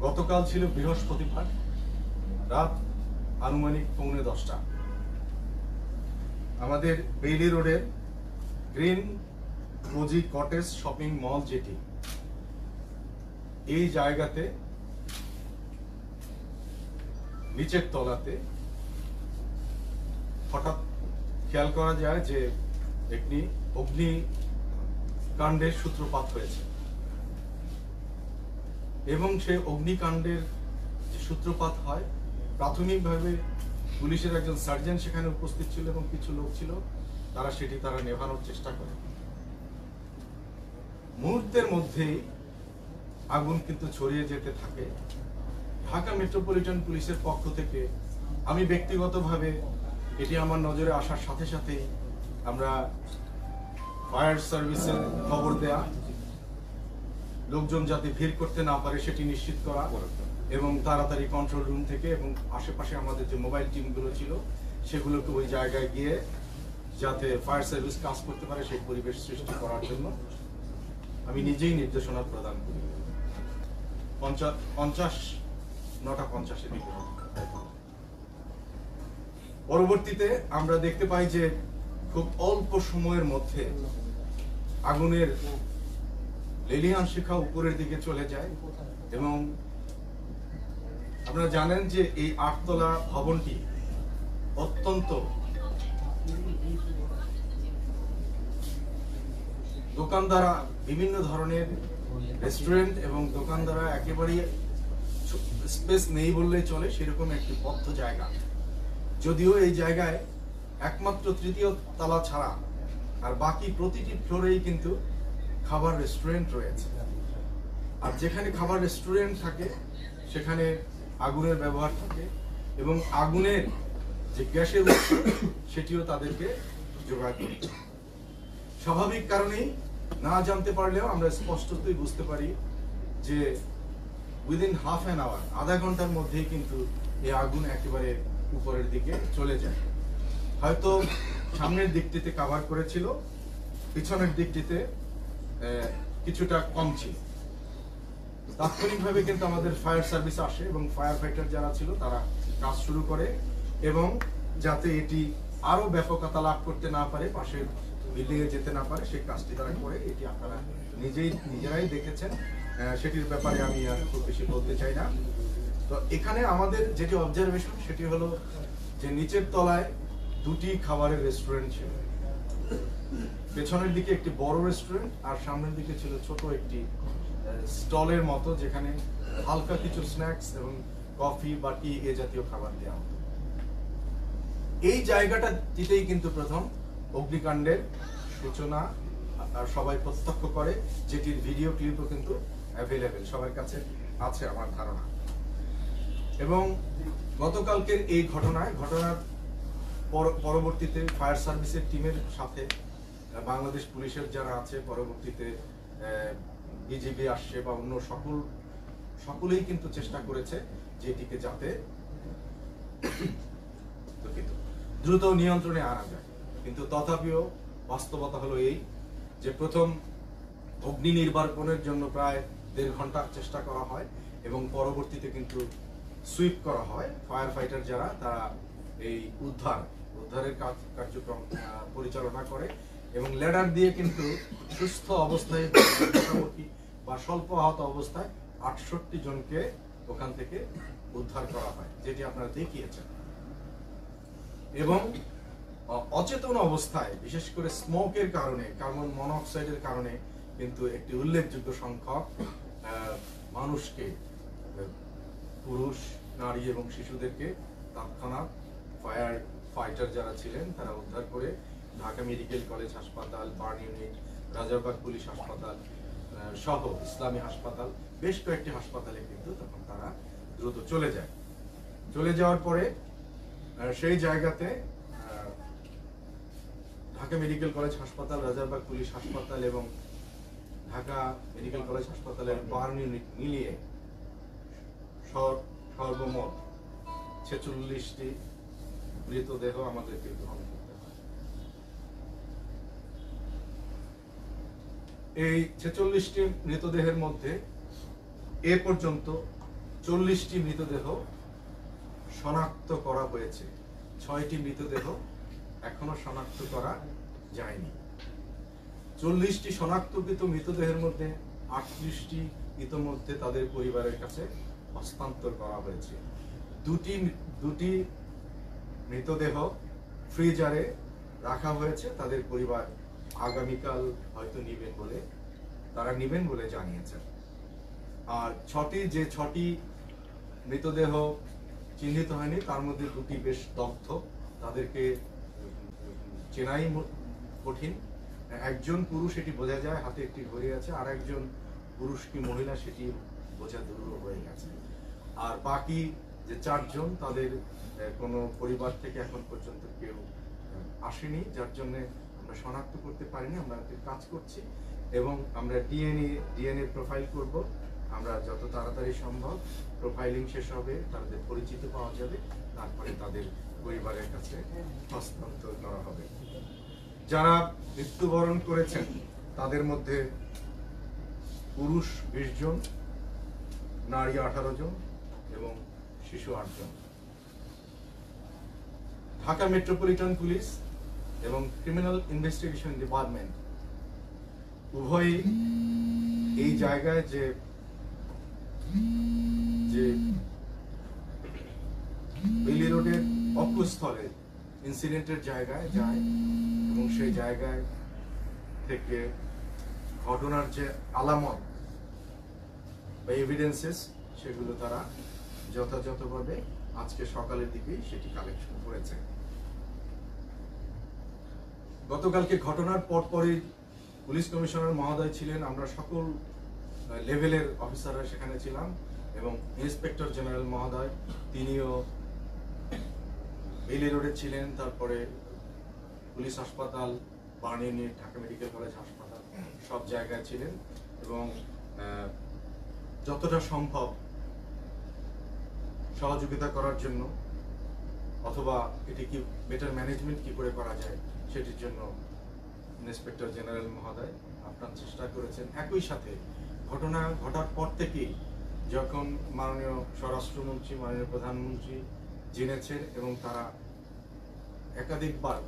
গতকাল ছিল বৃহস্পতিবার রাত আনুমানিক 9:45। আমাদের বেইলি রোডের green cosy cottage shopping mall যেটি, এই জায়গাতে নিচের তলাতে হঠাৎ খেয়াল করা যায় যে একটি অগ্নিকাণ্ডের সূত্রপাত হয়েছে এবং সেই অগ্নিকাণ্ডের যে সূত্রপাত হয়, প্রাথমিকভাবে পুলিশের একজন সার্জন সেখানে উপস্থিত ছিল এবং কিছু লোক ছিল, তারা নেভানোর চেষ্টা করে। মুহূর্তের মধ্যেই আগুন কিন্তু ছড়িয়ে যেতে থাকে। ঢাকা মেট্রোপলিটন পুলিশের পক্ষ থেকে আমি ব্যক্তিগতভাবে এটি আমার নজরে আসার সাথে সাথেই আমরা ফায়ার সার্ভিসের খবর দেয়া, লোকজন যাতে ভিড় করতে না পারে সেটি নিশ্চিত করা এবং তাড়াতাড়ি কন্ট্রোল রুম থেকে এবং আশেপাশে আমাদের যে মোবাইল টিমগুলো ছিল সেগুলোকে ওই জায়গায় গিয়ে যাতে ফায়ার সার্ভিস কাজ করতে পারে সেই পরিবেশ সৃষ্টি করার জন্য আমি নিজেই নির্দেশনা প্রদান করি। 9:50 দিকে পরবর্তীতে আমরা দেখতে পাই যে খুব অল্প সময়ের মধ্যে আগুনের লেলিহান শিখা উপরের দিকে চলে যায় এবং আপনারা জানেন যে এই 8তলা ভবনটি অত্যন্ত দোকানদারা, বিভিন্ন ধরনের রেস্টুরেন্ট এবং দোকানদারা একেবারেই স্পেস নেই বললেই চলে, সেরকম একটি বদ্ধ জায়গা। যদিও এই জায়গায় একমাত্র 3য় তলা ছাড়া আর বাকি প্রতিটি ফ্লোরেই কিন্তু খাবার রেস্টুরেন্ট রয়েছে। আর যেখানে খাবার রেস্টুরেন্ট থাকে সেখানে আগুনের ব্যবহার থাকে এবং আগুনের যে গ্যাসের উৎস সেটিও তাদেরকে জোগাড় করতে। স্বাভাবিক কারণেই না জানতে পারলেও আমরা স্পষ্টতই বুঝতে পারি যে উইদিন হাফ অ্যান আওয়ার, আধা ঘন্টার মধ্যেই কিন্তু এই আগুন একেবারে উপরের দিকে চলে যায়। হয়তো সামনের দিকটিতে কভার করেছিল, পিছনের দিকটিতে কিছুটা কম ছিল। তাৎক্ষণিকভাবে কিন্তু আমাদের ফায়ার সার্ভিস আসে এবং ফায়ার ফাইটার যারা ছিল তারা কাজ শুরু করে এবং যাতে এটি আরো ব্যাপকতা লাভ করতে না পারে, পাশের বিল্ডিং এ যেতে না পারে, সেই কাজটি তারা করে। এটি আপনারা নিজেরাই দেখেছেন, সেটির ব্যাপারে আমি আর খুব বেশি বলতে চাই না। তো এখানে আমাদের যেটি অবজারভেশন সেটি হলো যে নিচের তলায় 2টি খাবারের রেস্টুরেন্ট ছিল, পেছনের দিকে একটি বড় রেস্টুরেন্ট আর সামনের দিকে ছিল ছোট একটি স্টলের মতো, যেখানে হালকা কিছু স্ন্যাক্স এবং কফি বা টি এ জাতীয় খাবার দেওয়া হতো। এই জায়গাটাতেই কিন্তু প্রথম অগ্নিকাণ্ডের সূচনা আর সবাই প্রত্যক্ষ করে, যেটির ভিডিও ক্লিপও কিন্তু অ্যাভেলেবেল সবার কাছে আছে আমার ধারণা। এবং গতকালকের এই ঘটনার পরবর্তীতে ফায়ার সার্ভিসের টিমের সাথে বাংলাদেশ পুলিশের যারা আছে, পরবর্তীতে বিজিবি আসছে বা অন্য সকলেই কিন্তু চেষ্টা করেছে যে এটিকে যাতে দ্রুত নিয়ন্ত্রণে আনা যায়। কিন্তু তথাপিও বাস্তবতা হলো এই যে প্রথম অগ্নি নির্বাপনের জন্য প্রায় 1.5 ঘন্টা চেষ্টা করা হয় এবং পরবর্তীতে কিন্তু সুইপ করা হয়। ফায়ার ফাইটার যারা, তারা এই উদ্ধারের কার্যক্রম পরিচালনা করে এবং ল্যাডার দিয়ে কিন্তু সুস্থ অবস্থায় মোটামুটি বা স্বল্প আহত অবস্থায় 68 জনকে ওখান থেকে উদ্ধার করা হয়, যেটি আপনারা দেখিয়েছেন। এবং অচেতন অবস্থায়, বিশেষ করে স্মোকের কারণে, কার্বন মনোক্সাইডের কারণে কিন্তু একটি উল্লেখযোগ্য সংখ্যক মানুষকে, পুরুষ, নারী এবং শিশুদেরকে তৎক্ষণাৎ ফায়ার ফাইটার যারা ছিলেন তারা উদ্ধার করে ঢাকা মেডিকেল কলেজ হাসপাতাল, বার্ন ইউনিট, রাজারবাগ পুলিশ হাসপাতাল সহ ইসলামী হাসপাতাল, বেশ কয়েকটি হাসপাতালে কিন্তু তখন তারা দ্রুত চলে যাওয়ার পরে সেই জায়গাতে ঢাকা মেডিকেল কলেজ হাসপাতাল, রাজারবাগ পুলিশ হাসপাতাল এবং ঢাকা মেডিকেল কলেজ হাসপাতালের বার্ন ইউনিট মিলিয়ে সর্বমোট 46টি মৃতদেহ আমাদেরকে গ্রহণ করতে হয়। এই 46টি মৃতদেহের মধ্যে এ পর্যন্ত 40টি মৃতদেহ শনাক্ত করা হয়েছে, 6টি মৃতদেহ এখনো শনাক্ত করা যায়নি। 40টি শনাক্তকৃত মৃতদেহের মধ্যে 38টি ইতোমধ্যে তাদের পরিবারের কাছে হস্তান্তর করা হয়েছে। দুটি মৃতদেহ ফ্রিজারে রাখা হয়েছে, তাদের পরিবার আগামীকাল হয়তো নিবেন বলে জানিয়েছেন। আর 6টি মৃতদেহ চিহ্নিত হয়নি, তার মধ্যে 2টি বেশ দগ্ধ, তাদেরকে চেনাই কঠিন। একজন পুরুষ, এটি বোঝা যায়, হাতে একটি ঘড়ি আছে, আর একজন পুরুষ কি মহিলা সেটি বোঝা দুরূহ হয়ে গেছে। আর বাকি যে 4 জন, তাদের কোনো পরিবার থেকে এখন পর্যন্ত কেউ আসেনি, যার জন্য আমরা শনাক্ত করতে পারিনি। আমরা কাজ করছি এবং আমরা ডিএনএ প্রোফাইল করব। আমরা যত তাড়াতাড়ি সম্ভব প্রোফাইলিং শেষ হবে, তাদের পরিচিত পাওয়া যাবে, তারপরে তাদের পরিবারের কাছে হস্তান্তর করা হবে। যারা মৃত্যুবরণ করেছেন তাদের মধ্যে পুরুষ 20 জন, নারী 18 জন এবং শিশু 8 জন। ঢাকা মেট্রোপলিটন পুলিশ এবং ক্রিমিনাল ইনভেস্টিগেশন ডিপার্টমেন্ট উভয়ই এই জায়গায় যে বেইলি রোডের অকুস্থলে ইনসিডেন্টের জায়গায় যায় এবং সেই জায়গায় থেকে ঘটনার যে আলামত বা এভিডেন্সেস সেগুলো তারা যথাযথভাবে আজকে সকালের দিকেই সেটি কালেকশন করেছে। গতকালকে ঘটনার পরপরই পুলিশ কমিশনার মহোদয় ছিলেন, আমরা সকল লেভেলের অফিসাররা সেখানে ছিলাম এবং ইন্সপেক্টর জেনারেল মহোদয় তিনিও বেইলি রোডে ছিলেন। তারপরে পুলিশ হাসপাতাল, বার্নিনি, ঢাকা মেডিকেল কলেজ হাসপাতাল সব জায়গায় ছিলেন এবং যতটা সম্ভব সহযোগিতা করার জন্য অথবা এটি কি বেটার ম্যানেজমেন্ট কি করে করা যায় সেটির জন্য ইন্সপেক্টর জেনারেল মহোদয় আপ্রাণ চেষ্টা করেছেন। একই সাথে ঘটনা ঘটার পর থেকেই যখন মাননীয় স্বরাষ্ট্রমন্ত্রী, মাননীয় প্রধানমন্ত্রী জেনেছেন এবং তারা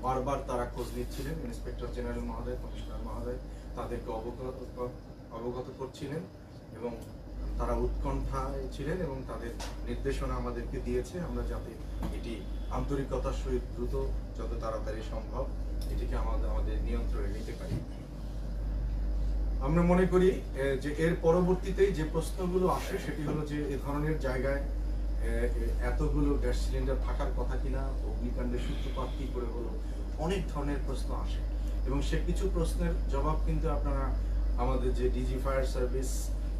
বারবার তারা খোঁজ নিচ্ছিলেন, ইন্সপেক্টর জেনারেল মহোদয়, কমিশনার মহোদয় তাদেরকে অবগত করছিলেন এবং তারা উৎকণ্ঠায় ছিলেন এবং তাদের নির্দেশনা আমাদেরকে দিয়েছে আমরা যাতে এটি আন্তরিকতার সহিত দ্রুত যত তাড়াতাড়ি সম্ভব এটিকে আমাদের নিয়ন্ত্রণে নিতে পারি। আমরা মনে করি যে এর পরবর্তীতে যে প্রশ্নগুলো আসে সেটি হলো যে এ ধরনের জায়গায় এতগুলো গ্যাস সিলিন্ডার থাকার কথা কিনা, অগ্নিকাণ্ডের সূত্রপাত কি করে হলো, অনেক ধরনের প্রশ্ন আসে এবং সে কিছু প্রশ্নের জবাব কিন্তু আপনারা আমাদের যে ডিজি ফায়ার সার্ভিস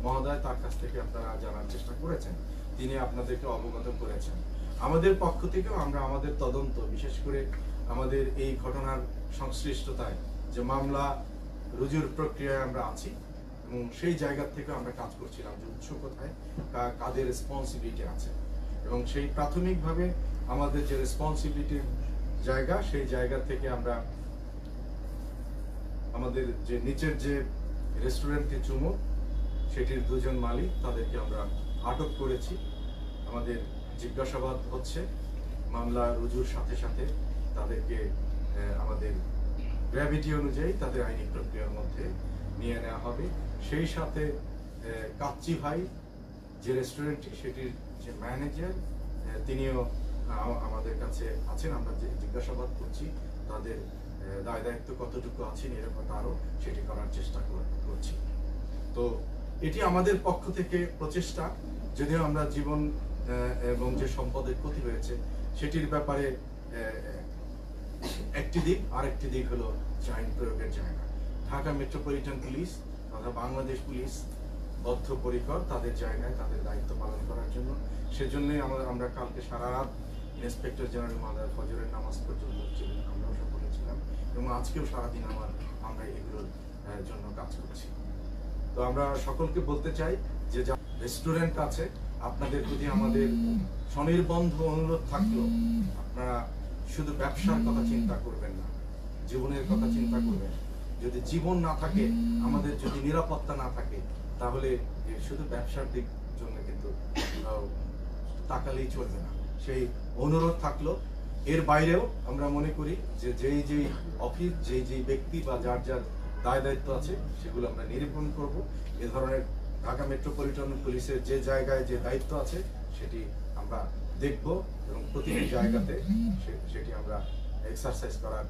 মহোদয় তার কাছ থেকে আপনারা জানার চেষ্টা করেছেন, তিনি আপনাদেরকে অবগত করেছেন। আমাদের পক্ষ থেকেও আমরা আমাদের তদন্ত, বিশেষ করে আমাদের এই ঘটনার সংশ্লিষ্টতায় যে মামলা রুজুর প্রক্রিয়ায় আমরা আছি এবং সেই জায়গা থেকে আমরা কাজ করছিলাম যে উৎস কোথায়, কাদের রেসপন্সিবিলিটি আছে এবং সেই প্রাথমিকভাবে আমাদের যে রেসপন্সিবিলিটির জায়গা সেই জায়গা থেকে আমরা আমাদের যে নিচের যে রেস্টুরেন্টটি চুমুক সেটির 2 জন মালিক তাদেরকে আমরা আটক করেছি। আমাদের জিজ্ঞাসাবাদ হচ্ছে, মামলা রুজুর সাথে সাথে তাদেরকে আমাদের গ্র্যাভিটি অনুযায়ী তাদের আইনি প্রক্রিয়ার মধ্যে নিয়ে নেওয়া হবে। সেই সাথে কাচ্চি ভাই যে রেস্টুরেন্টটি সেটির যে ম্যানেজার তিনিও আমাদের কাছে আছেন, আমরা যে জিজ্ঞাসাবাদ করছি তাদের দায় দায়িত্ব কতটুকু আছে নিরাপত্তা আরও সেটি করার চেষ্টা করছি। তো এটি আমাদের পক্ষ থেকে প্রচেষ্টা, যদিও আমরা জীবন এবং যে সম্পদের ক্ষতি হয়েছে সেটির ব্যাপারে একটি দিক, আরেকটি দিক হলো আইন প্রয়োগের জায়গা। ঢাকা মেট্রোপলিটন পুলিশ তথা বাংলাদেশ পুলিশ বদ্ধপরিকর তাদের জায়গায় তাদের দায়িত্ব পালন করার জন্য। সেজন্যই আমরা কালকে সারা রাত ইন্সপেক্টর জেনারেল মহোদয় ফজরের নামাজ পর্যন্ত ছিলেন, আমরাও সকলে ছিলাম এবং আজকেও সারাদিন আমরা এগুলোর জন্য কাজ করছি। তো আমরা সকলকে বলতে চাই যে যা রেস্টুরেন্ট আছে আপনাদের প্রতি আমাদের স্বনির্বন্ধ অনুরোধ থাকলো, আপনারা শুধু ব্যবসার কথা চিন্তা করবেন না, জীবনের কথা চিন্তা করবেন। যদি জীবন না থাকে, আমাদের যদি নিরাপত্তা না থাকে, তাহলে শুধু ব্যবসার দিক জন্য কিন্তু তাকালেই চলবে না। সেই অনুরোধ থাকলো। এর বাইরেও আমরা মনে করি যে যেই অফিস যেই ব্যক্তি বা যার যার দায় দায়িত্ব আছে সেগুলো আমরা নিরূপণ করব। এ ধরনের ঢাকা মেট্রোপলিটন পুলিশের যে জায়গায় যে দায়িত্ব আছে সেটি আমরা দেখব এবং প্রতিটি জায়গাতে সেটি আমরা এক্সারসাইজ করার